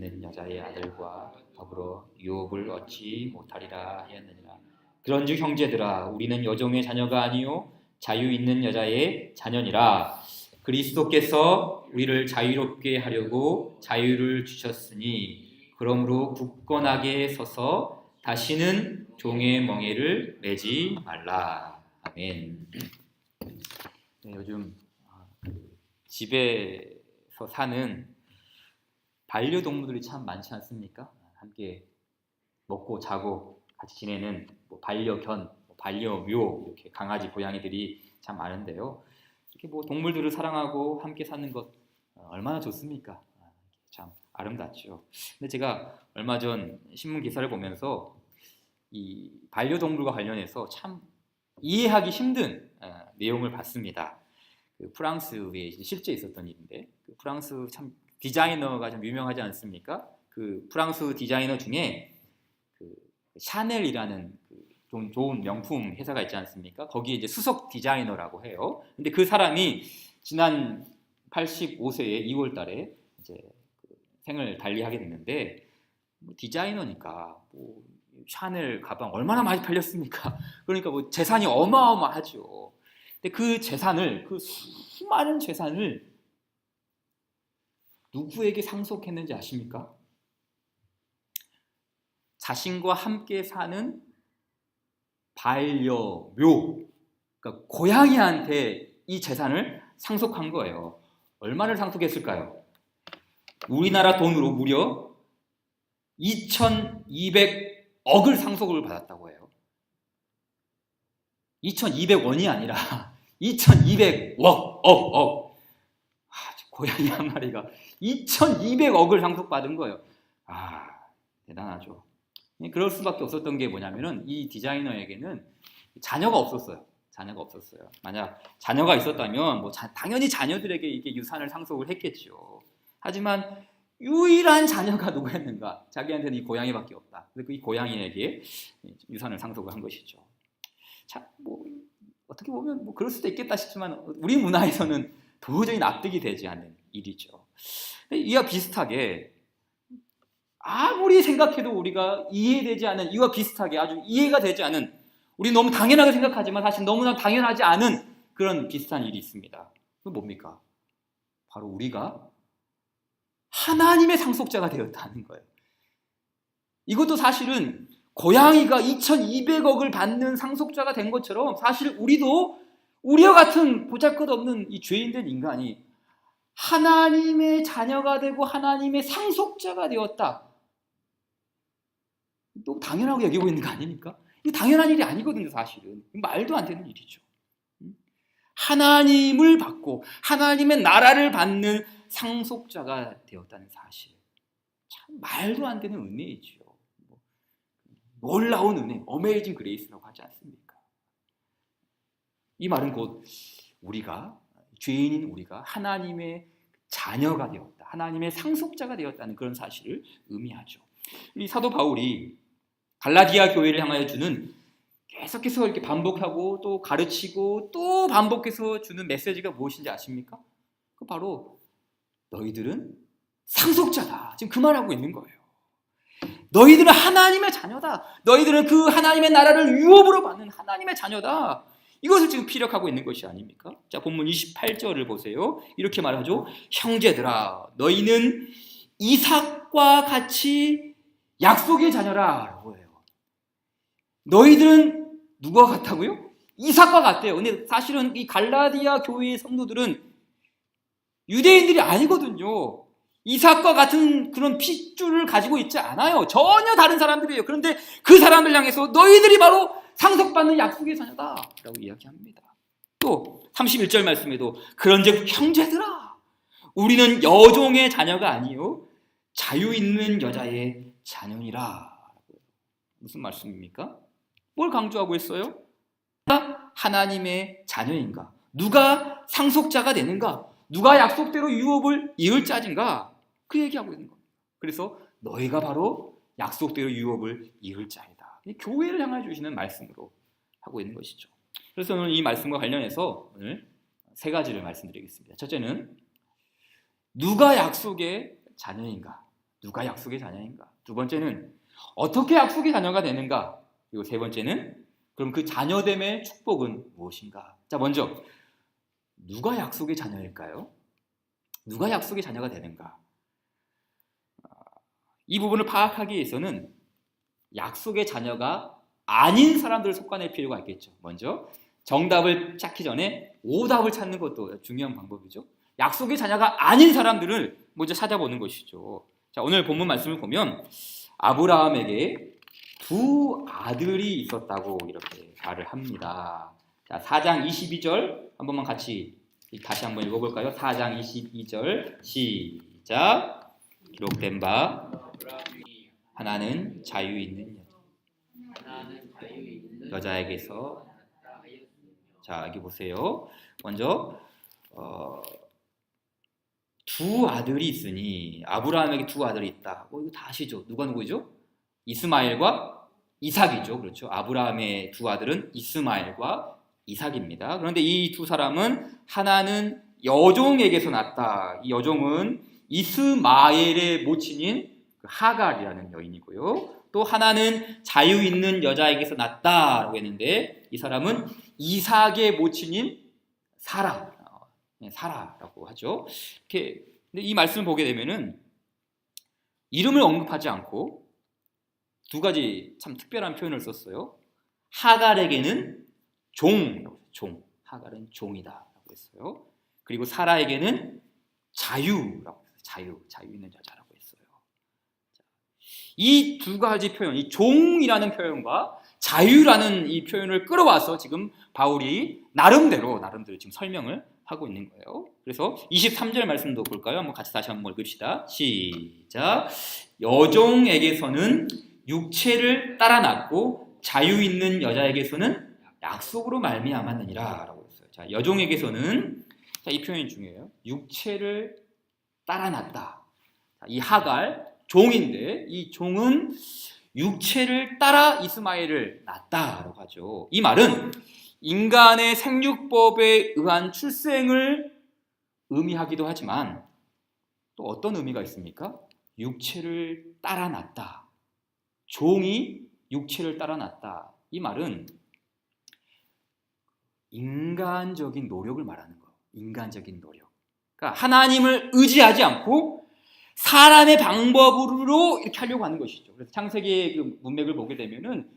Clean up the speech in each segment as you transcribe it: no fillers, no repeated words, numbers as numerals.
있는 여자의 아들과 더불어 유업을 얻지 못하리라 하였느니라. 그런즉 형제들아 우리는 여종의 자녀가 아니요 자유 있는 여자의 자녀니라. 그리스도께서 우리를 자유롭게 하려고 자유를 주셨으니 그러므로 굳건하게 서서 다시는 종의 멍에를 매지 말라. 아멘. 네, 요즘 집에서 사는 반려동물들이 참 많지 않습니까? 함께 먹고 자고 같이 지내는 반려견, 반려묘 이렇게 강아지, 고양이들이 참 많은데요. 이렇게 동물들을 사랑하고 함께 사는 것 얼마나 좋습니까? 참 아름답죠. 근데 제가 얼마 전 신문 기사를 보면서 이 반려동물과 관련해서 참 이해하기 힘든 내용을 봤습니다. 그 프랑스에 실제 있었던 일인데 그 프랑스 참 디자이너가 좀 유명하지 않습니까? 그 프랑스 디자이너 중에 그 샤넬이라는 좀 좋은 명품 회사가 있지 않습니까? 거기에 이제 수석 디자이너라고 해요. 근데 그 사람이 지난 85세의 2월달에 이제 생을 달리하게 됐는데 디자이너니까 샤넬 가방 얼마나 많이 팔렸습니까? 그러니까 재산이 어마어마하죠. 근데 그 재산을 그 수많은 재산을 누구에게 상속했는지 아십니까? 자신과 함께 사는 반려묘, 그러니까 고양이한테 이 재산을 상속한 거예요. 얼마를 상속했을까요? 우리나라 돈으로 무려 2,200억을 상속을 받았다고 해요. 2,200원이 아니라 2,200억. 고양이 한 마리가 2,200억을 상속받은 거예요. 대단하죠. 그럴 수밖에 없었던 게 뭐냐면은 이 디자이너에게는 자녀가 없었어요. 만약 자녀가 있었다면 당연히 자녀들에게 이게 유산을 상속을 했겠죠. 하지만 유일한 자녀가 누구였는가? 자기한테는 이 고양이밖에 없다. 그래서 이 고양이에게 유산을 상속을 한 것이죠. 참 어떻게 보면 그럴 수도 있겠다 싶지만 우리 문화에서는 도저히 납득이 되지 않는 일이죠. 이와 비슷하게 아무리 생각해도 우리가 이해되지 않은, 이와 비슷하게 아주 이해가 되지 않은, 우리 너무 당연하게 생각하지만 사실 너무나 당연하지 않은 그런 비슷한 일이 있습니다. 그건 뭡니까? 바로 우리가 하나님의 상속자가 되었다는 거예요. 이것도 사실은 고양이가 2,200억을 받는 상속자가 된 것처럼 사실 우리도 우리와 같은 보잘것없는 이 죄인된 인간이 하나님의 자녀가 되고 하나님의 상속자가 되었다. 또 당연하게 여기고 있는 거 아닙니까? 이게 당연한 일이 아니거든요, 사실은. 말도 안 되는 일이죠. 하나님을 받고 하나님의 나라를 받는 상속자가 되었다는 사실. 참 말도 안 되는 은혜이죠. 놀라운 은혜, 어메이징 그레이스라고 하지 않습니까? 이 말은 곧 우리가, 죄인인 우리가 하나님의 자녀가 되었다, 하나님의 상속자가 되었다는 그런 사실을 의미하죠. 이 사도 바울이 갈라디아 교회를 향하여 주는, 계속해서 이렇게 반복하고 또 가르치고 또 반복해서 주는 메시지가 무엇인지 아십니까? 그 바로 너희들은 상속자다. 지금 그 말하고 있는 거예요. 너희들은 하나님의 자녀다. 너희들은 그 하나님의 나라를 유업으로 받는 하나님의 자녀다. 이것을 지금 피력하고 있는 것이 아닙니까? 자, 본문 28절을 보세요. 이렇게 말하죠. 형제들아, 너희는 이삭과 같이 약속의 자녀라 라고 해요. 너희들은 누구와 같다고요? 이삭과 같대요. 근데 사실은 이 갈라디아 교회의 성도들은 유대인들이 아니거든요. 이삭과 같은 그런 핏줄을 가지고 있지 않아요. 전혀 다른 사람들이에요. 그런데 그 사람을 향해서 너희들이 바로 상속받는 약속의 자녀다 라고 이야기합니다. 또 31절 말씀에도 그런즉 형제들아, 우리는 여종의 자녀가 아니요 자유 있는 여자의 자녀니라. 무슨 말씀입니까? 뭘 강조하고 있어요? 누가 하나님의 자녀인가? 누가 상속자가 되는가? 누가 약속대로 유업을 이을 자인가? 그 얘기하고 있는 겁니다. 그래서 너희가 바로 약속대로 유업을 이을 자이다. 교회를 향해 주시는 말씀으로 하고 있는 것이죠. 그래서 오늘 이 말씀과 관련해서 오늘 세 가지를 말씀드리겠습니다. 첫째는 누가 약속의 자녀인가? 누가 약속의 자녀인가? 두 번째는 어떻게 약속의 자녀가 되는가? 그리고 세 번째는 그럼 그 자녀됨의 축복은 무엇인가? 자, 먼저 누가 약속의 자녀일까요? 누가 약속의 자녀가 되는가? 이 부분을 파악하기 위해서는 약속의 자녀가 아닌 사람들을 속아낼 필요가 있겠죠. 먼저 정답을 찾기 전에 오답을 찾는 것도 중요한 방법이죠. 약속의 자녀가 아닌 사람들을 먼저 찾아보는 것이죠. 자, 오늘 본문 말씀을 보면 아브라함에게 두 아들이 있었다고 이렇게 말을 합니다. 자, 4장 22절 한 번만 같이 다시 한번 읽어볼까요? 4장 22절 시작. 기록된 바 하나는 자유 있는 여자에게서. 자, 여기 보세요. 먼저 두 아들이 있으니 아브라함에게 두 아들이 있다. 이거 다 아시죠? 누가 누구죠? 이스마엘과 이삭이죠. 그렇죠? 아브라함의 두 아들은 이스마엘과 이삭입니다. 그런데 이 두 사람은 하나는 여종에게서 났다. 이 여종은 이스마엘의 모친인 하갈이라는 여인이고요. 또 하나는 자유 있는 여자에게서 났다라고 했는데 이 사람은 이삭의 모친인 사라라고 하죠. 이렇게 근데 이 말씀을 보게 되면은 이름을 언급하지 않고 두 가지 참 특별한 표현을 썼어요. 하갈에게는 종, 하갈은 종이다라고 했어요. 그리고 사라에게는 자유라고 했어요. 자유 있는 여자라고 했어요. 이 두 가지 표현, 이 종이라는 표현과 자유라는 이 표현을 끌어와서 지금 바울이 나름대로 지금 설명을 하고 있는 거예요. 그래서 23절 말씀도 볼까요? 한번 같이 다시 한번 읽읍시다. 시작. 여종에게서는 육체를 따라 낳고 자유 있는 여자에게서는 약속으로 말미암았느니라 라고 했어요. 자, 여종에게서는 이 표현이 중요해요. 육체를 따라 낳다. 이 하갈 종인데 이 종은 육체를 따라 이스마엘을 낳았다라고 하죠. 이 말은 인간의 생육법에 의한 출생을 의미하기도 하지만 또 어떤 의미가 있습니까? 육체를 따라 낳았다. 종이 육체를 따라 낳았다. 이 말은 인간적인 노력을 말하는 거예요. 인간적인 노력. 그러니까 하나님을 의지하지 않고 사람의 방법으로 이렇게 하려고 하는 것이죠. 그래서 창세기의 그 문맥을 보게 되면은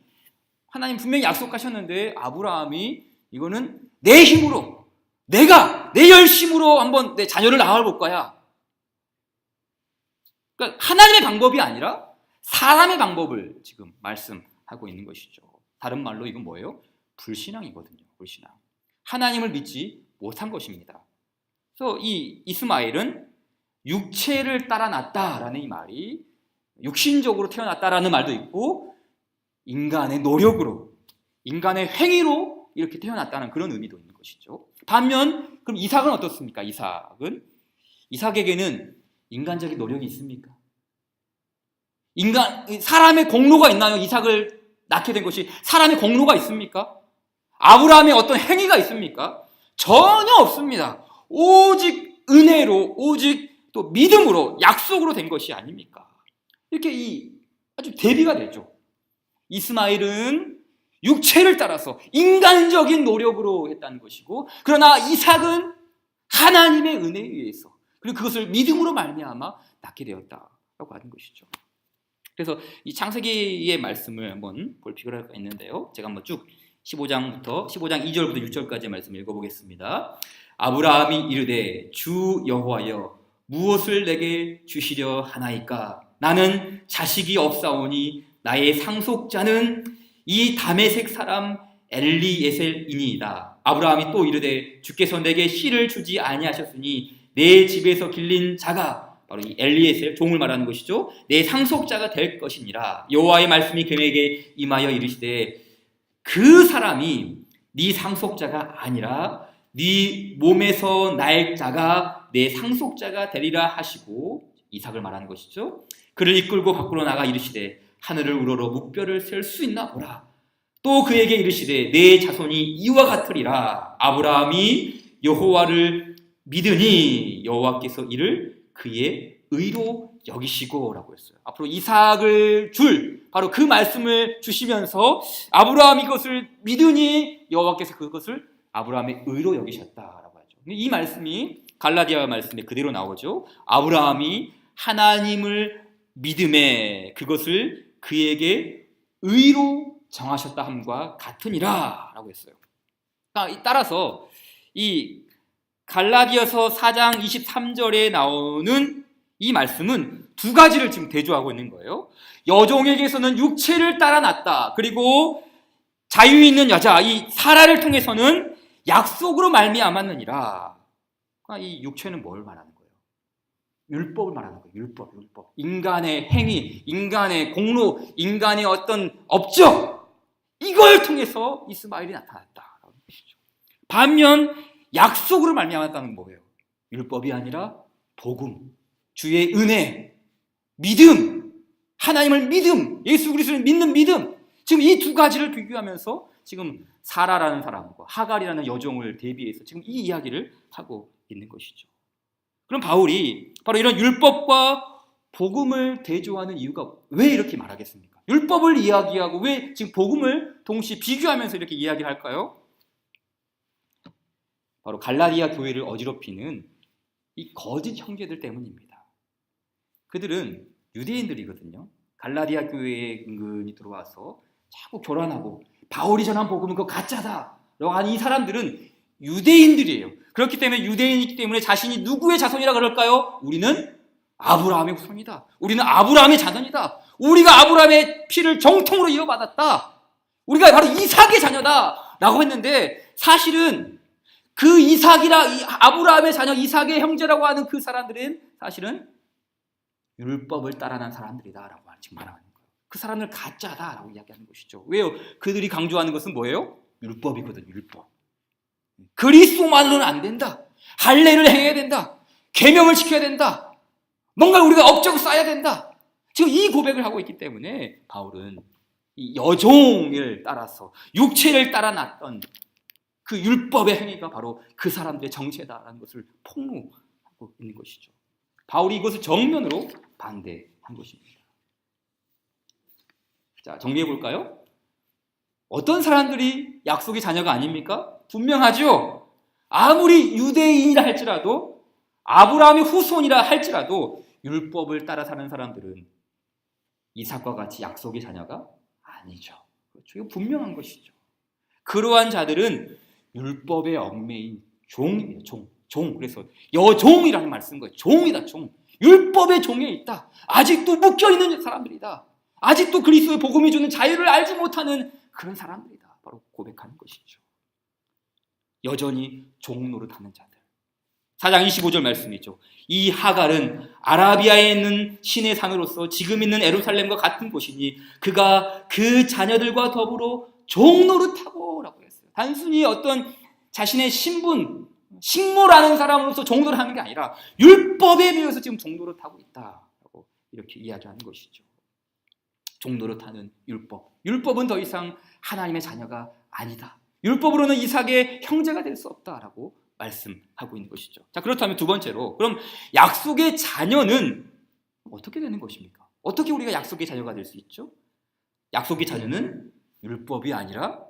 하나님 분명히 약속하셨는데 아브라함이 이거는 내 힘으로, 내가 내 열심으로 한번 내 자녀를 낳아볼 거야. 그러니까 하나님의 방법이 아니라 사람의 방법을 지금 말씀하고 있는 것이죠. 다른 말로 이건 뭐예요? 불신앙이거든요. 불신앙. 하나님을 믿지 못한 것입니다. 그래서 이 이스마엘은 육체를 따라 낳았다라는 이 말이 육신적으로 태어났다라는 말도 있고 인간의 노력으로, 인간의 행위로 이렇게 태어났다는 그런 의미도 있는 것이죠. 반면 그럼 이삭은 어떻습니까? 이삭에게는 인간적인 노력이 있습니까? 사람의 공로가 있나요? 이삭을 낳게 된 것이 사람의 공로가 있습니까? 아브라함의 어떤 행위가 있습니까? 전혀 없습니다. 오직 은혜로, 오직 또 믿음으로, 약속으로 된 것이 아닙니까? 이렇게 아주 대비가 되죠. 이스마엘은 육체를 따라서 인간적인 노력으로 했다는 것이고, 그러나 이삭은 하나님의 은혜에 의해서, 그리고 그것을 믿음으로 말미암아 낳게 되었다라고 하는 것이죠. 그래서 이 창세기의 말씀을 한번 볼 필요가 있는데요. 제가 한번 쭉 15장 2절부터 6절까지의 말씀 읽어보겠습니다. 아브라함이 이르되 주 여호와여 무엇을 내게 주시려 하나이까? 나는 자식이 없사오니 나의 상속자는 이 다메섹 사람 엘리에셀이니이다. 아브라함이 또 이르되 주께서 내게 씨를 주지 아니하셨으니 내 집에서 길린 자가 바로 이 엘리에셀 종을 말하는 것이죠. 내 상속자가 될 것이니라. 여호와의 말씀이 그에게 임하여 이르시되 그 사람이 네 상속자가 아니라 네 몸에서 날 자가 내 상속자가 되리라 하시고 이삭을 말하는 것이죠. 그를 이끌고 밖으로 나가 이르시되 하늘을 우러러 묵별을 셀 수 있나 보라. 또 그에게 이르시되 내 자손이 이와 같으리라. 아브라함이 여호와를 믿으니 여호와께서 이를 그의 의로 여기시고라고 했어요. 앞으로 이삭을 줄 바로 그 말씀을 주시면서 아브라함이 그것을 믿으니 여호와께서 그것을 아브라함의 의로 여기셨다라고 하죠. 이 말씀이 갈라디아 말씀에 그대로 나오죠. 아브라함이 하나님을 믿음에 그것을 그에게 의로 정하셨다 함과 같으니라라고 했어요. 따라서 이 갈라디아서 4장 23절에 나오는 이 말씀은 두 가지를 지금 대조하고 있는 거예요. 여종에게서는 육체를 따라 났다. 그리고 자유 있는 여자 이 사라를 통해서는 약속으로 말미암았느니라. 이 육체는 뭘 말하는 거예요? 율법을 말하는 거예요. 율법. 인간의 행위, 인간의 공로, 인간의 어떤 업적 이걸 통해서 이스마엘이 나타났다라는 것이죠. 반면 약속으로 말미암았다는 뭐예요? 율법이 아니라 복음, 주의 은혜, 믿음, 하나님을 믿음, 예수 그리스도를 믿는 믿음. 지금 이 두 가지를 비교하면서 지금 사라라는 사람과 하갈이라는 여종을 대비해서 지금 이 이야기를 하고 있는 것이죠. 그럼 바울이 바로 이런 율법과 복음을 대조하는 이유가 왜 이렇게 말하겠습니까? 율법을 이야기하고 왜 지금 복음을 동시에 비교하면서 이렇게 이야기를 할까요? 바로 갈라디아 교회를 어지럽히는 이 거짓 형제들 때문입니다. 그들은 유대인들이거든요. 갈라디아 교회에 은근히 들어와서 자꾸 교란하고 바울이 전한 복음은 그거 가짜다 라고 하는 이 사람들은 유대인들이에요. 그렇기 때문에 유대인이기 때문에 자신이 누구의 자손이라 그럴까요? 우리는 아브라함의 후손이다. 우리는 아브라함의 자손이다. 우리가 아브라함의 피를 정통으로 이어받았다. 우리가 바로 이삭의 자녀다 라고 했는데 사실은 그 이삭이라 아브라함의 자녀 이삭의 형제라고 하는 그 사람들은 사실은 율법을 따라난 사람들이다라고 지금 말하는 거예요. 그 사람들 가짜다라고 이야기하는 것이죠. 왜요? 그들이 강조하는 것은 뭐예요? 율법이거든요. 율법. 그리스도만으로는 안 된다. 할례를 행해야 된다. 계명을 지켜야 된다. 뭔가 우리가 업적을 쌓아야 된다. 지금 이 고백을 하고 있기 때문에 바울은 이 여종을 따라서 육체를 따라 났던 그 율법의 행위가 바로 그 사람들의 정체다라는 것을 폭로하고 있는 것이죠. 바울이 이것을 정면으로 반대한 것입니다. 자, 정리해 볼까요? 어떤 사람들이 약속의 자녀가 아닙니까? 분명하죠. 아무리 유대인이라 할지라도 아브라함의 후손이라 할지라도 율법을 따라 사는 사람들은 이삭과 같이 약속의 자녀가 아니죠. 그렇죠. 이거 분명한 것이죠. 그러한 자들은 율법의 얽매인 종이에요. 종. 그래서 여종이라는 말 쓴 거예요. 종이다. 종. 율법의 종에 있다. 아직도 묶여있는 사람들이다. 아직도 그리스도의 복음이 주는 자유를 알지 못하는 그런 사람들이다. 바로 고백하는 것이죠. 여전히 종 노릇하는 자들. 4장 25절 말씀이죠. 이 하갈은 아라비아에 있는 신의 산으로서 지금 있는 예루살렘과 같은 곳이니 그가 그 자녀들과 더불어 종 노릇하고 라고 했어요. 단순히 어떤 자신의 신분, 식모라는 사람으로서 종 노릇하는 게 아니라 율법에 비해서 지금 종 노릇하고 있다라고 이렇게 이야기하는 것이죠. 종 노릇하는 율법. 율법은 더 이상 하나님의 자녀가 아니다. 율법으로는 이삭의 형제가 될 수 없다라고 말씀하고 있는 것이죠. 자, 그렇다면 두 번째로 그럼 약속의 자녀는 어떻게 되는 것입니까? 어떻게 우리가 약속의 자녀가 될 수 있죠? 약속의 자녀는 율법이 아니라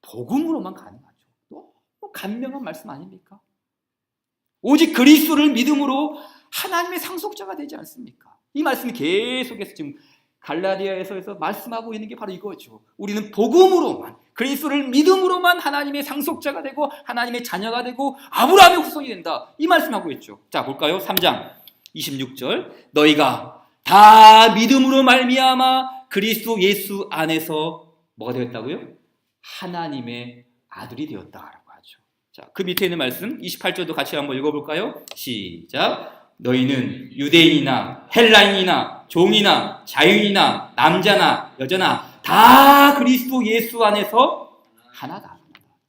복음으로만 가능하죠. 너무 간명한 말씀 아닙니까? 오직 그리스도를 믿음으로 하나님의 상속자가 되지 않습니까? 이 말씀이 계속해서 지금 갈라디아에서 말씀하고 있는 게 바로 이거죠. 우리는 복음으로만, 그리스도를 믿음으로만 하나님의 상속자가 되고 하나님의 자녀가 되고 아브라함의 후손이 된다. 이 말씀하고 있죠. 자, 볼까요? 3장 26절. 너희가 다 믿음으로 말미암아 그리스도 예수 안에서 뭐가 되었다고요? 하나님의 아들이 되었다라고 하죠. 자, 그 밑에 있는 말씀 28절도 같이 한번 읽어볼까요? 시작. 너희는 유대인이나 헬라인이나 종이나 자유인이나 남자나 여자나 다 그리스도 예수 안에서 하나다.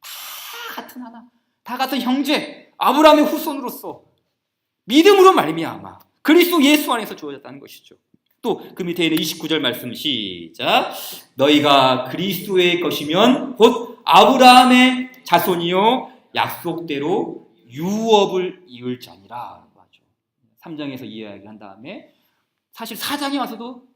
다 같은 하나. 다 같은 형제. 아브라함의 후손으로서 믿음으로 말미암아 그리스도 예수 안에서 주어졌다는 것이죠. 또 그 밑에 있는 29절 말씀 시작. 너희가 그리스도의 것이면 곧 아브라함의 자손이요 약속대로 유업을 이을 자니라. 3장에서 이야기한 다음에 사실 4장에 와서도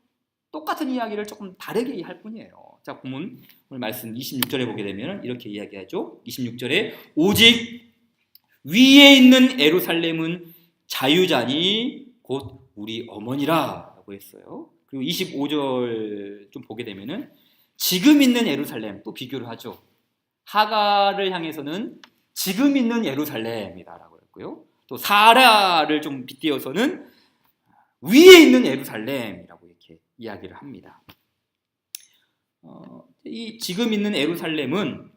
똑같은 이야기를 조금 다르게 할 뿐이에요. 자, 본문 오늘 말씀 26절에 보게 되면 이렇게 이야기하죠. 26절에 오직 위에 있는 예루살렘은 자유자니 곧 우리 어머니라 라고 했어요. 그리고 25절 좀 보게 되면은 지금 있는 예루살렘 또 비교를 하죠. 하가를 향해서는 지금 있는 예루살렘이다라고 했고요. 또 사라를 좀 빗대어서는 위에 있는 예루살렘이라고 이렇게 이야기를 합니다. 이 지금 있는 예루살렘은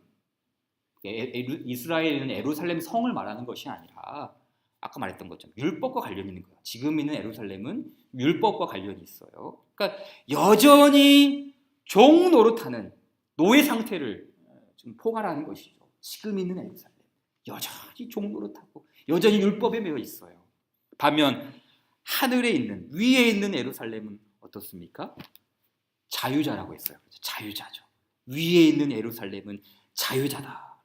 이스라엘에 있는 예루살렘 성을 말하는 것이 아니라 아까 말했던 것처럼 율법과 관련이 있는 거예요. 지금 있는 예루살렘은 율법과 관련이 있어요. 그러니까 여전히 종 노릇하는 노예 상태를 좀 포괄하는 것이죠. 지금 있는 예루살렘 여전히 종 노릇하고 여전히 율법에 매여 있어요. 반면 하늘에 있는 위에 있는 예루살렘은 어떻습니까? 자유자라고 했어요. 자유자죠. 위에 있는 예루살렘은 자유자다.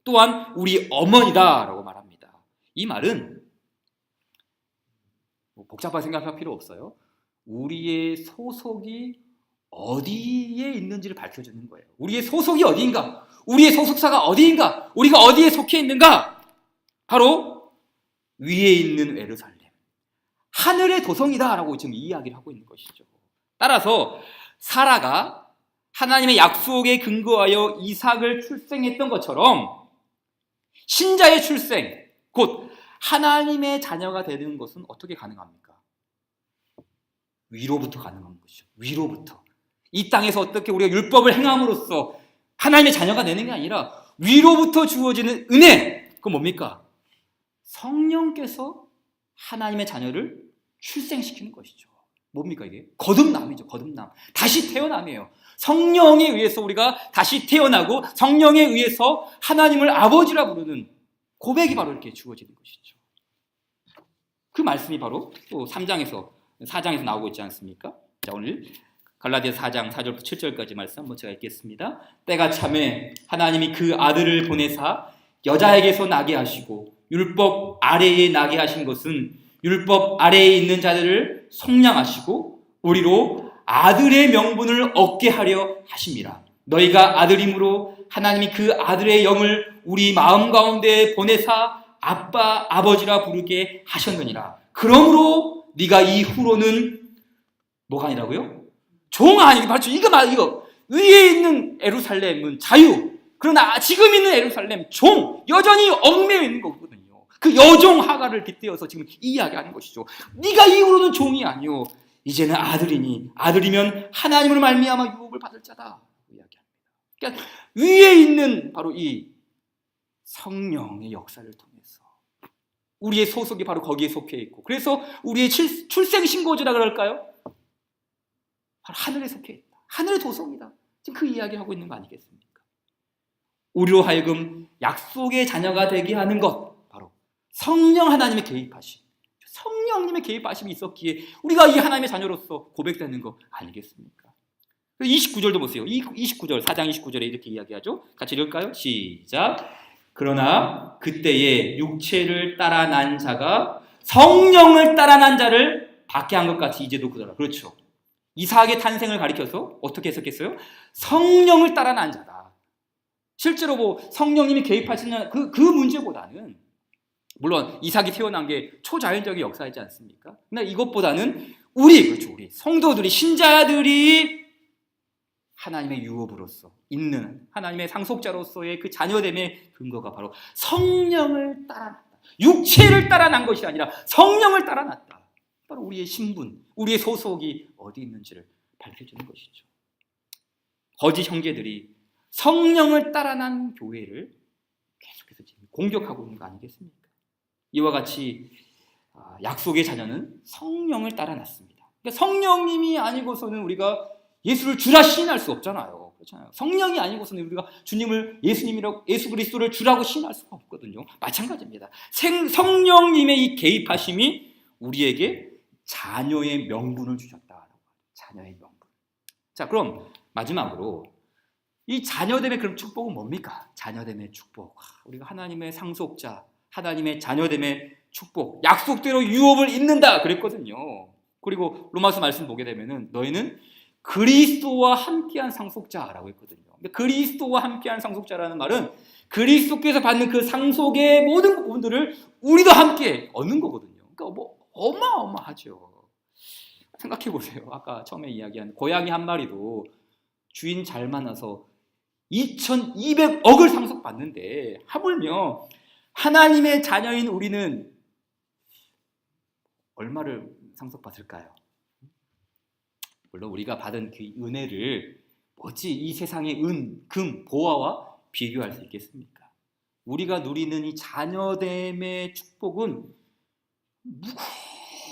또한 우리 어머니다라고 말합니다. 이 말은 복잡하게 생각할 필요 없어요. 우리의 소속이 어디에 있는지를 밝혀주는 거예요. 우리의 소속이 어디인가? 우리의 소속사가 어디인가? 우리가 어디에 속해 있는가? 바로 위에 있는 예루살렘. 하늘의 도성이다라고 지금 이야기를 하고 있는 것이죠. 따라서 사라가 하나님의 약속에 근거하여 이삭을 출생했던 것처럼 신자의 출생, 곧 하나님의 자녀가 되는 것은 어떻게 가능합니까? 위로부터 가능한 것이죠. 위로부터. 이 땅에서 어떻게 우리가 율법을 행함으로써 하나님의 자녀가 되는 게 아니라 위로부터 주어지는 은혜, 그건 뭡니까? 성령께서 하나님의 자녀를 출생시키는 것이죠. 뭡니까 이게? 거듭남이죠. 거듭남. 다시 태어남이에요. 성령에 의해서 우리가 다시 태어나고 성령에 의해서 하나님을 아버지라 부르는 고백이 바로 이렇게 주어지는 것이죠. 그 말씀이 바로 또 3장에서 4장에서 나오고 있지 않습니까? 자, 오늘 갈라디아서 4장 4절부터 7절까지 말씀 한번 제가 읽겠습니다. 때가 참에 하나님이 그 아들을 보내사 여자에게서 나게 하시고 율법 아래에 나게 하신 것은 율법 아래에 있는 자들을 속량하시고 우리로 아들의 명분을 얻게 하려 하심이라. 너희가 아들임으로 하나님이 그 아들의 영을 우리 마음 가운데 보내사 아빠 아버지라 부르게 하셨느니라. 그러므로 네가 이후로는 뭐가 아니라고요? 종 아니고 바로 이거 위에 있는 예루살렘은 자유. 그러나 지금 있는 예루살렘 종 여전히 얽매여 있는 거거든요. 그 여종 하가를 빗대어서 지금 이야기하는 것이죠. 네가 이후로는 종이 아니요 이제는 아들이니 아들이면 하나님으로 말미암아 유업을 받을 자다 이야기합니다. 그러니까 위에 있는 바로 이 성령의 역사를 통해서 우리의 소속이 바로 거기에 속해 있고 그래서 우리의 출생 신고지라 그럴까요? 바로 하늘에 속해 있다. 하늘의 도성이다. 지금 그 이야기를 하고 있는 거 아니겠습니까? 우리로 하여금 약속의 자녀가 되게 하는 것 바로 성령 하나님의 개입하심. 성령님의 개입하심이 있었기에 우리가 이 하나님의 자녀로서 고백되는 거 아니겠습니까? 29절도 보세요. 29절 4장 29절에 이렇게 이야기하죠. 같이 읽을까요? 시작. 그러나 그때에 육체를 따라 난 자가 성령을 따라 난 자를 밖에 한 것 같이 이제도 그러라. 그렇죠. 이삭의 탄생을 가리켜서 어떻게 해석했어요? 성령을 따라 난 자다. 실제로 뭐 성령님이 개입하시는 그 문제보다는 물론 이삭이 태어난 게 초자연적인 역사이지 않습니까? 근데 이것보다는 우리 성도들이 신자들이 하나님의 유업으로서 있는 하나님의 상속자로서의 그 자녀됨의 근거가 바로 성령을 따라났다. 육체를 따라난 것이 아니라 성령을 따라났다. 바로 우리의 신분, 우리의 소속이 어디 있는지를 밝혀주는 것이죠. 거짓 형제들이 성령을 따라난 교회를 계속해서 지금 공격하고 있는 거 아니겠습니까? 이와 같이 약속의 자녀는 성령을 따라났습니다. 그러니까 성령님이 아니고서는 우리가 예수를 주라 시인할 수 없잖아요. 그렇잖아요. 성령이 아니고서는 우리가 예수 그리스도를 주라고 시인할 수가 없거든요. 마찬가지입니다. 성령님의 이 개입하심이 우리에게 자녀의 명분을 주셨다. 자녀의 명분. 자, 그럼 마지막으로 이 자녀됨의 그럼 축복은 뭡니까? 자녀됨의 축복. 우리가 하나님의 상속자, 하나님의 자녀됨의 축복, 약속대로 유업을 잇는다 그랬거든요. 그리고 로마서 말씀 보게 되면은 너희는 그리스도와 함께한 상속자라고 했거든요. 그리스도와 함께한 상속자라는 말은 그리스도께서 받는 그 상속의 모든 부분들을 우리도 함께 얻는 거거든요. 그러니까 뭐 어마어마하죠. 생각해 보세요. 아까 처음에 이야기한 고양이 한 마리도 주인 잘 만나서 2200억을 상속받는데 하물며 하나님의 자녀인 우리는 얼마를 상속받을까요? 물론 우리가 받은 그 은혜를 어찌 이 세상의 은, 금, 보화와 비교할 수 있겠습니까? 우리가 누리는 이 자녀됨의 축복은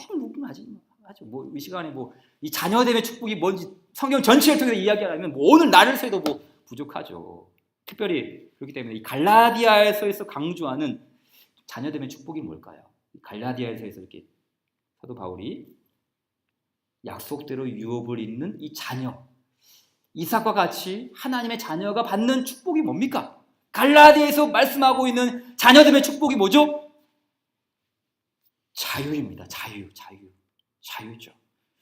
무궁무진하지. 뭐 이 시간에 뭐 이 자녀됨의 축복이 뭔지 성경 전체를 통해서 이야기하려면 뭐 오늘 날을 새도 뭐 부족하죠. 특별히 그렇기 때문에 이 갈라디아에서 강조하는 자녀됨의 축복이 뭘까요? 갈라디아에서 이렇게 사도 바울이 약속대로 유업을 잇는 이 자녀, 이삭과 같이 하나님의 자녀가 받는 축복이 뭡니까? 갈라디아에서 말씀하고 있는 자녀됨의 축복이 뭐죠? 자유입니다. 자유죠.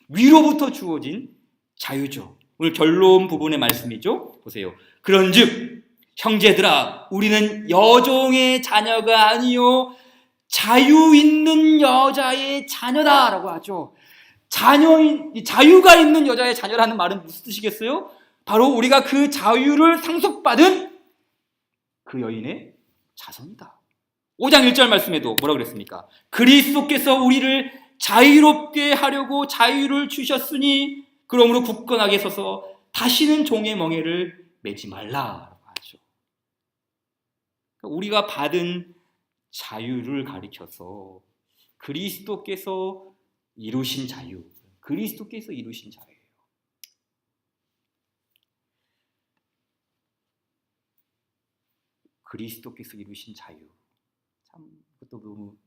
위로부터 주어진 자유죠. 오늘 결론 부분의 말씀이죠. 보세요. 그런즉 형제들아, 우리는 여종의 자녀가 아니요 자유 있는 여자의 자녀다라고 하죠. 자유가 있는 여자의 자녀라는 말은 무슨 뜻이겠어요? 바로 우리가 그 자유를 상속받은 그 여인의 자손이다. 5장 1절 말씀에도 뭐라고 그랬습니까? 그리스도께서 우리를 자유롭게 하려고 자유를 주셨으니 그러므로 굳건하게 서서 다시는 종의 멍에를 매지 말라라고 하죠. 우리가 받은 자유를 가리켜서 그리스도께서 이루신 자유, 그리스도께서 이루신 자유예요. 그리스도께서 이루신 자유. 참 그것도 너무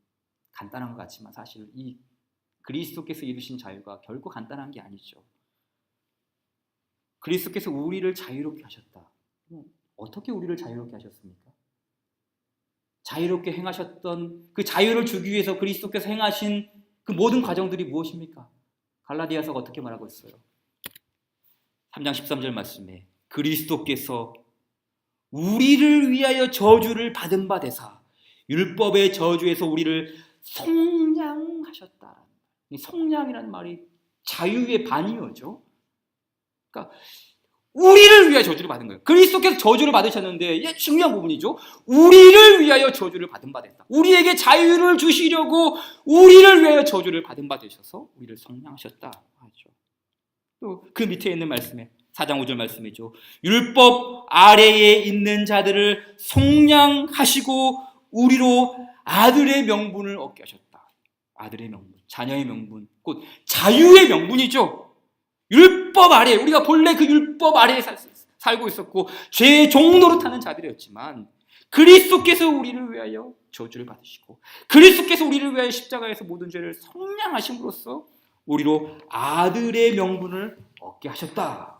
간단한 것 같지만 사실 이 그리스도께서 이루신 자유가 결코 간단한 게 아니죠. 그리스도께서 우리를 자유롭게 하셨다. 어떻게 우리를 자유롭게 하셨습니까? 자유롭게 행하셨던 그 자유를 주기 위해서 그리스도께서 행하신 그 모든 과정들이 무엇입니까? 갈라디아서가 어떻게 말하고 있어요? 3장 13절 말씀에 그리스도께서 우리를 위하여 저주를 받은 바 되사 율법의 저주에서 우리를 속량하셨다. 이 속량이라는 말이 자유의 반이어죠. 그러니까 우리를 위하여 저주를 받은 거예요. 그리스도께서 저주를 받으셨는데 이게 중요한 부분이죠. 우리를 위하여 저주를 받은 바 됐다. 우리에게 자유를 주시려고 우리를 위하여 저주를 받은 바 되셔서 우리를 속량하셨다 하죠. 또 그 밑에 있는 말씀에 4장 5절 말씀이죠. 율법 아래에 있는 자들을 속량하시고 우리로 아들의 명분을 얻게 하셨다. 아들의 명분, 자녀의 명분, 곧 자유의 명분이죠. 율법 아래, 우리가 본래 그 율법 아래에 살고 있었고 죄의 종로로 타는 자들이었지만 그리스도께서 우리를 위하여 저주를 받으시고 그리스도께서 우리를 위하여 십자가에서 모든 죄를 속량하심으로써 우리로 아들의 명분을 얻게 하셨다.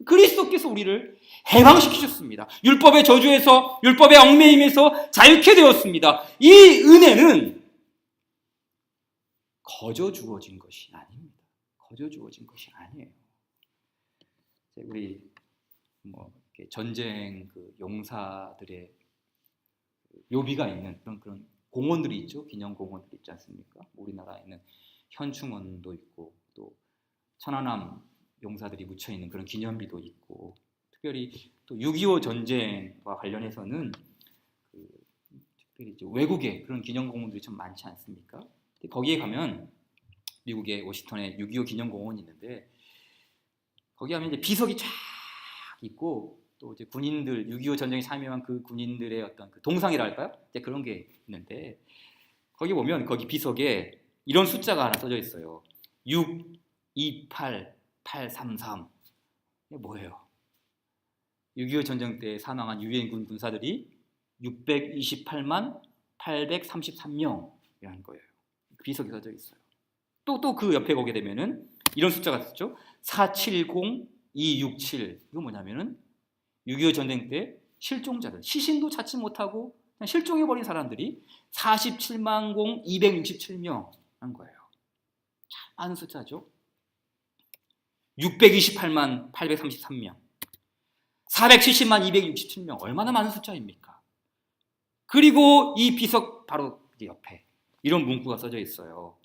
그리스도께서 우리를 해방시키셨습니다. 율법의 저주에서, 율법의 얽매임에서 자유케 되었습니다. 이 은혜는 거저 주어진 것이 아닙니다. 거저 주어진 것이 아니에요. 우리 전쟁 그 용사들의 묘비가 있는 그런 공원들이 있죠. 기념 공원들이 있지 않습니까? 우리나라에는 현충원도 있고 또 천안함 용사들이 묻혀 있는 그런 기념비도 있고 특별히 또 6.25 전쟁과 관련해서는 특별히 이제 외국에 그런 기념 공원들이 참 많지 않습니까? 거기에 가면 미국의 워싱턴에 6.25 기념공원이 있는데 거기 가면 이제 비석이 쫙 있고 또 이제 군인들 6.25 전쟁에 참여한 그 군인들의 어떤 그 동상이랄까요? 이제 그런 게 있는데 거기 보면 거기 비석에 이런 숫자가 하나 써져 있어요. 628 833. 이게 뭐예요? 6.25 전쟁 때 사망한 유엔군 군사들이 628만 833명이라는 거예요. 비석이 써져 있어요. 또 그 옆에 보게 되면은 이런 숫자가 있죠. 470267. 이거 뭐냐면은 6.25 전쟁 때 실종자들, 시신도 찾지 못하고 그냥 실종해버린 사람들이 470,267명 한 거예요. 많은 숫자죠. 628만 833명, 470만 267명, 얼마나 많은 숫자입니까? 그리고 이 비석 바로 옆에 이런 문구가 써져 있어요.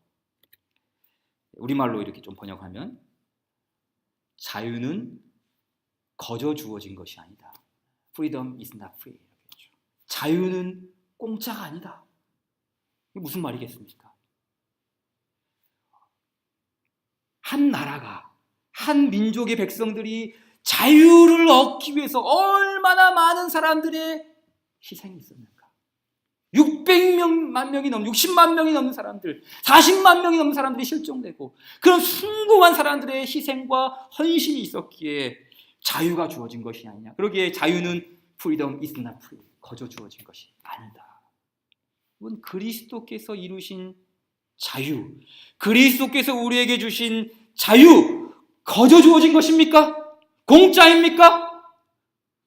우리말로 이렇게 좀 번역하면 자유는 거저 주어진 것이 아니다. Freedom is not free. 자유는 공짜가 아니다. 이게 무슨 말이겠습니까? 한 나라가, 한 민족의 백성들이 자유를 얻기 위해서 얼마나 많은 사람들의 희생이 있었는가. 600만 명이 넘는, 60만 명이 넘는 사람들, 40만 명이 넘는 사람들이 실종되고 그런 숭고한 사람들의 희생과 헌신이 있었기에 자유가 주어진 것이 아니냐. 그러기에 자유는 freedom is not free. 거저 주어진 것이 아니다. 이건 그리스도께서 이루신 자유, 그리스도께서 우리에게 주신 자유, 거저 주어진 것입니까? 공짜입니까?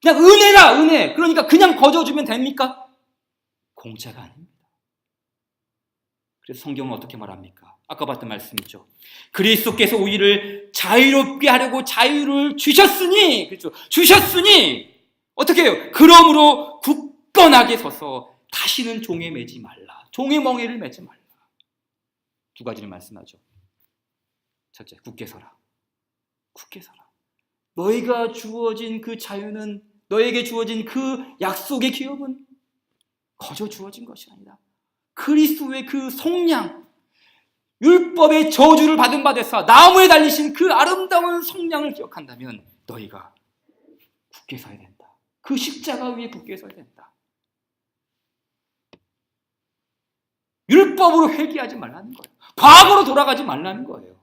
그냥 은혜라, 은혜. 그러니까 그냥 거저 주면 됩니까? 공짜가 아닙니다. 그래서 성경은 어떻게 말합니까? 아까 봤던 말씀이죠. 그리스도께서 우리를 자유롭게 하려고 자유를 주셨으니, 그렇죠? 주셨으니 어떻게 해요? 그러므로 굳건하게 서서 다시는 종에 매지 말라. 종의 멍에를 매지 말라. 두 가지를 말씀하죠. 첫째, 굳게 서라. 굳게 서라. 너희가 주어진 그 자유는, 너에게 주어진 그 약속의 기업은 거저 주어진 것이 아니다. 그리스도의 그 속량, 율법의 저주를 받은 바 되사 나무에 달리신 그 아름다운 속량을 기억한다면 너희가 굳게 서야 된다. 그 십자가 위에 굳게 서야 된다. 율법으로 회개하지 말라는 거예요. 과거로 돌아가지 말라는 거예요.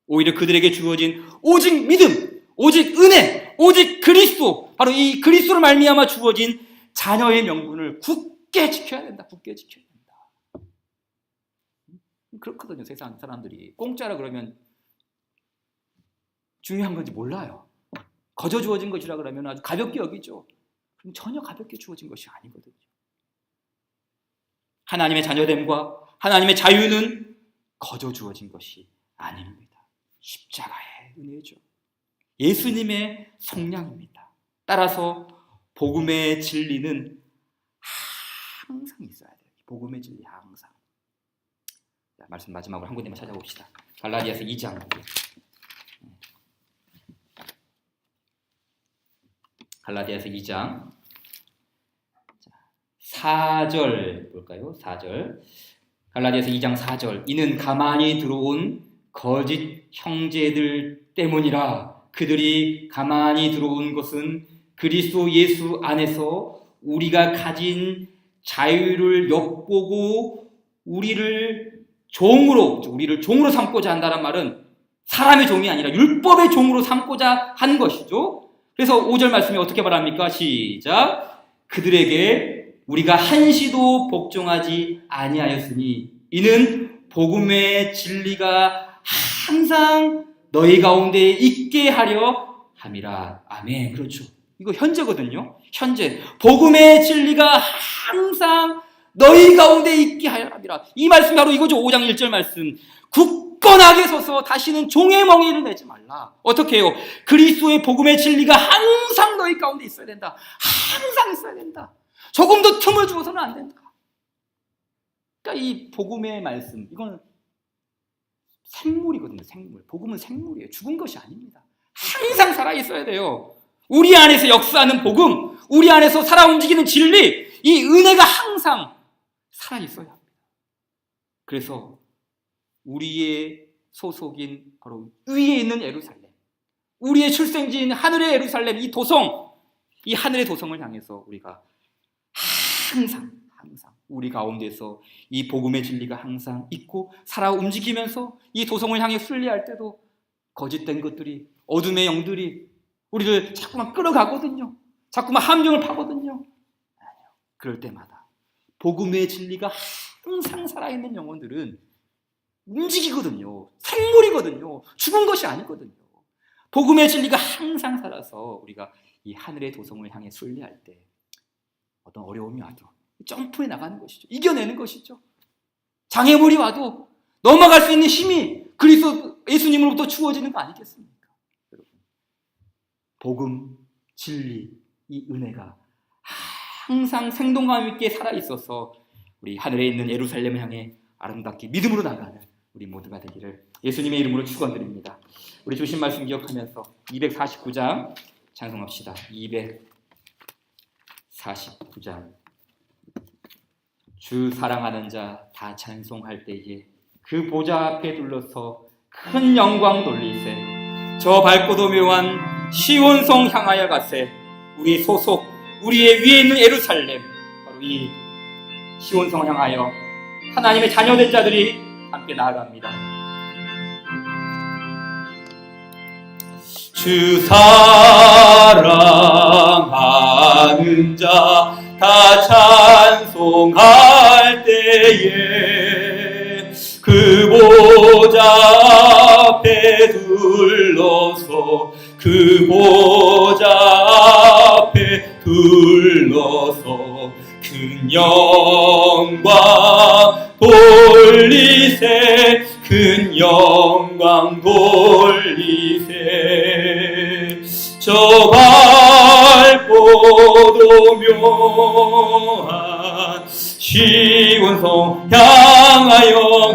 오히려 그들에게 주어진 오직 믿음, 오직 은혜, 오직 그리스도, 바로 이 그리스도로 말미암아 주어진 자녀의 명분을 굳게 지켜야 된다. 굳게 지켜야 된다. 그렇거든요. 세상 사람들이 공짜라 그러면 중요한 건지 몰라요. 거저 주어진 것이라 그러면 아주 가볍게 여기죠. 그럼 전혀 가볍게 주어진 것이 아니거든요. 하나님의 자녀됨과 하나님의 자유는 거저 주어진 것이 아닙니다. 십자가의 은혜죠. 예수님의 속량입니다. 따라서 복음의 진리는 항상 있어야 돼요. 복음의 진리 항상. 자, 말씀 마지막으로 한 군데만 찾아봅시다. 갈라디아서 2장. 갈라디아서 2장 4절 볼까요? 4절. 갈라디아서 2장 4절. 이는 가만히 들어온 거짓 형제들 때문이라. 그들이 가만히 들어온 것은 그리스도 예수 안에서 우리가 가진 자유를 엿보고 우리를 종으로 삼고자 한다는 말은 사람의 종이 아니라 율법의 종으로 삼고자 한 것이죠. 그래서 5절 말씀이 어떻게 말합니까? 시작. 그들에게 우리가 한시도 복종하지 아니하였으니 이는 복음의 진리가 항상 너희 가운데 있게 하려 함이라. 아멘. 그렇죠. 이거 현재거든요. 현재 복음의 진리가 항상 너희 가운데 있게 하려 함이라. 이 말씀이 바로 이거죠. 5장 1절 말씀. 굳건하게 서서 다시는 종의 멍에를 매지 말라. 어떻게 해요? 그리스도의 복음의 진리가 항상 너희 가운데 있어야 된다. 항상 있어야 된다. 조금 더 틈을 주어서는 안 된다. 그러니까 이 복음의 말씀, 이건 생물이거든요. 생물. 복음은 생물이에요. 죽은 것이 아닙니다. 항상 살아있어야 돼요. 우리 안에서 역사하는 복음, 우리 안에서 살아 움직이는 진리, 이 은혜가 항상 살아있어야 합니다. 그래서 우리의 소속인 바로 위에 있는 예루살렘, 우리의 출생지인 하늘의 예루살렘, 이 도성, 이 하늘의 도성을 향해서 우리가 항상 우리 가운데서 이 복음의 진리가 항상 있고 살아 움직이면서 이 도성을 향해 순례할 때도 거짓된 것들이, 어둠의 영들이 우리를 자꾸만 끌어가거든요. 자꾸만 함정을 파거든요. 아니요. 그럴 때마다 복음의 진리가 항상 살아있는 영혼들은 움직이거든요. 생물이거든요. 죽은 것이 아니거든요. 복음의 진리가 항상 살아서 우리가 이 하늘의 도성을 향해 순례할 때 어떤 어려움이 와도 점프해 나가는 것이죠. 이겨내는 것이죠. 장애물이 와도 넘어갈 수 있는 힘이 그리스도 예수님으로부터 주어지는 거 아니겠습니까? 여러분, 복음, 진리, 이 은혜가 항상 생동감 있게 살아있어서 우리 하늘에 있는 예루살렘을 향해 아름답게 믿음으로 나가는 우리 모두가 되기를 예수님의 이름으로 축원드립니다. 우리 주신 말씀 기억하면서 249장 찬송합시다. 249장. 주 사랑하는 자 다 찬송할 때에 그 보좌 앞에 둘러서 큰 영광 돌리세. 저 밝고도 묘한 시온성 향하여 가세. 우리 소속 우리의 위에 있는 예루살렘, 바로 이 시온성 향하여 하나님의 자녀된 자들이 함께 나아갑니다. 주 사랑하는 자 다 찬송할 때에 그 보좌 앞에 둘러서 그 보좌 앞에 둘러서 큰 영광 돌리세. 큰 영광 돌리세. 저 밝고도 묘한 시온성 향하여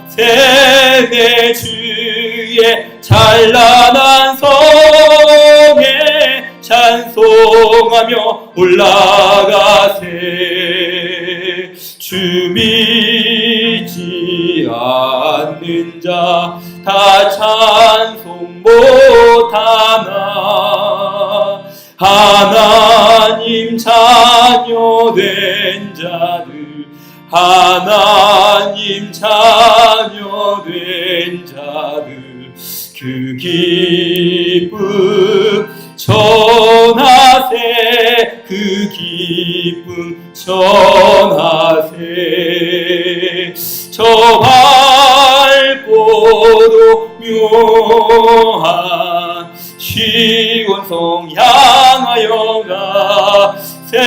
가세. 내 주의 찬란한 성에 찬송하며 올라가세. 주 믿지 않는 자 다 찬송 못하나. 하나님 자녀된 자들, 하나님 자녀된 자들 그 기쁨 전하세. 그 기쁨 전하세. 저 밝고도 묘한 시온성 향하여 가세.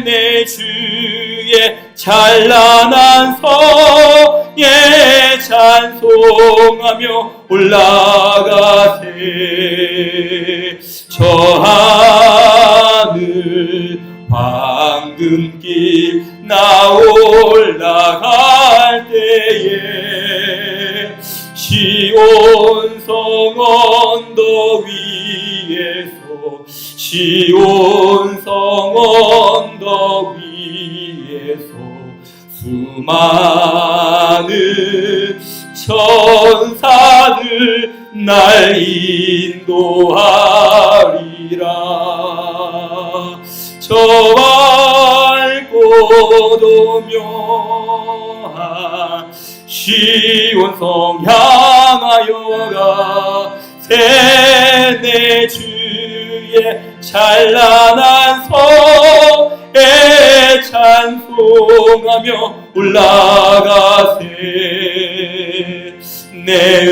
내 주의 찬란한 성에 찬송하며 올라가세. 저 하늘 황금길 나 올라갈 때에 시온성 언덕 위에서 시온성 언덕 위에서 수많은 천사들 날 인도하리라. 저 밝고도 묘한 시온성 향하여 가세. 내 주의 찬란한 성에 찬송하며 올라가세. 내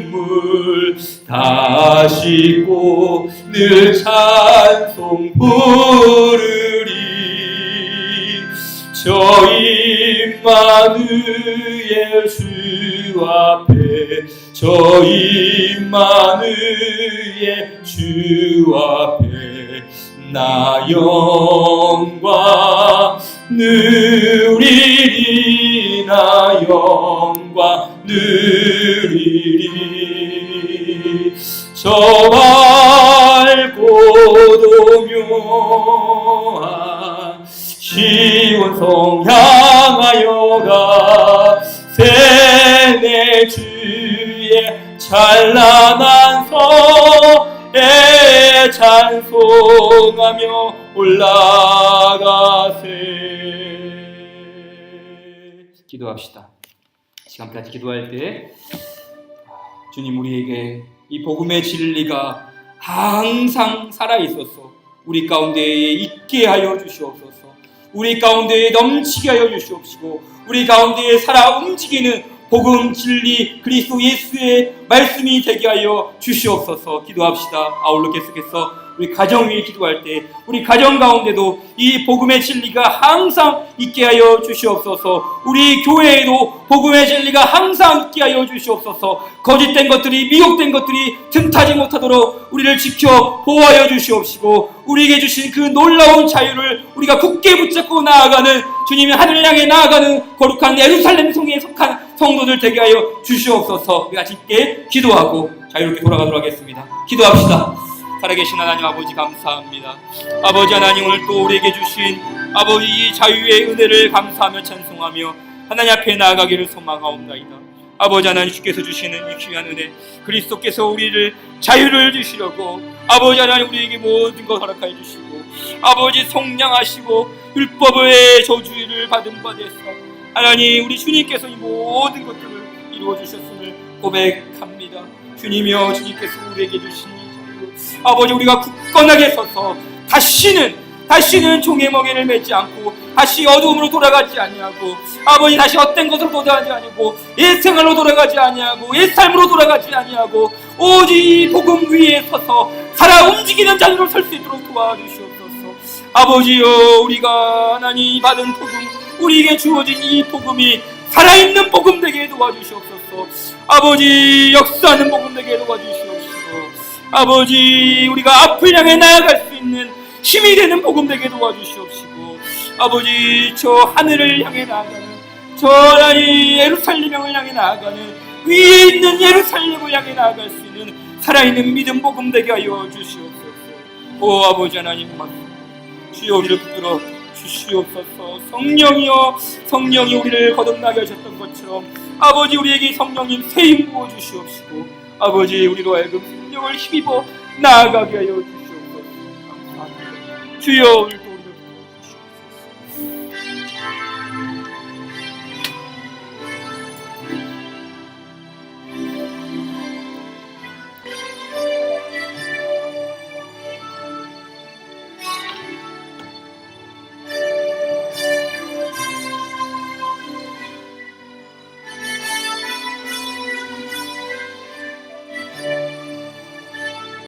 눈물 다 씻고 늘 찬송 부르리. 저 임마누엘 주 앞에 저 임마누엘 주 앞에 나 영광 누리리. 나 영광 누리리. 저 밝고도 묘한 시온성 향하여 가세. 내 주의 찬란한 성에 찬송하며 올라가세. 기도합시다. 시간까지 기도할 때 주님, 우리에게 이 복음의 진리가 항상 살아있어서 우리 가운데에 있게 하여 주시옵소서. 우리 가운데에 넘치게 하여 주시옵시고 우리 가운데에 살아 움직이는 복음, 진리, 그리스도 예수의 말씀이 되게 하여 주시옵소서. 기도합시다. 아울러 계속해서 우리 가정 위에 기도할 때 우리 가정 가운데도 이 복음의 진리가 항상 있게 하여 주시옵소서. 우리 교회에도 복음의 진리가 항상 있게 하여 주시옵소서. 거짓된 것들이, 미혹된 것들이 틈타지 못하도록 우리를 지켜 보호하여 주시옵시고, 우리에게 주신 그 놀라운 자유를 우리가 굳게 붙잡고 나아가는, 주님의 하늘을 향해 나아가는 거룩한 예루살렘 성에 속한 성도들 되게 하여 주시옵소서. 우리가 함께 기도하고 자유롭게 돌아가도록 하겠습니다. 기도합시다. 살아계신 하나님 아버지, 감사합니다. 아버지 하나님, 오늘 또 우리에게 주신 아버지 이 자유의 은혜를 감사하며 찬송하며 하나님 앞에 나아가기를 소망하옵나이다. 아버지 하나님, 주께서 주시는 이 귀한 은혜, 그리스도께서 우리를 자유를 주시려고 아버지 하나님 우리에게 모든 것 허락하여 주시고, 아버지 성량하시고 율법의 저주를 받은 바 되사 하나님 우리 주님께서 이 모든 것들을 이루어 주셨음을 고백합니다. 주님이여, 주님께서 우리에게 주신 이 자유, 아버지 우리가 굳건하게 서서 다시는 종의 멍에를 맺지 않고 다시 어두움으로 돌아가지 아니하고, 아버지 다시 헛된 것으로 돌아가지 아니하고 옛 생활로 돌아가지 아니하고 옛 삶으로 돌아가지 아니하고 오직 이 복음 위에 서서 살아 움직이는 자유로 설 수 있도록 도와주시옵소서. 아버지여, 우리가 하나님 받은 복음, 우리에게 주어진 이 복음이 살아있는 복음 되게 도와주시옵소서. 아버지, 역사하는 복음 되게 도와주시옵시고, 아버지 우리가 앞을 향해 나아갈 수 있는 힘이 되는 복음 되게 도와주시옵시고, 아버지 저 하늘을 향해 나아가는, 저 하나님 예루살렘을 향해 나아가는, 위에 있는 예루살렘을 향해 나아갈 수 있는 살아있는 믿음 복음 되게 하여 주시옵소서. 오 아버지 하나님, 주여 우리를 붙들어 주시옵소서. 성령이여, 성령이 우리를 거듭나게 하셨던 것처럼 아버지 우리에게 성령님 세임 부어 주시옵시고, 아버지 우리로 하여금 성령을 힘입어 나아가게 하여 주시옵소서. 감사합니다. 주여,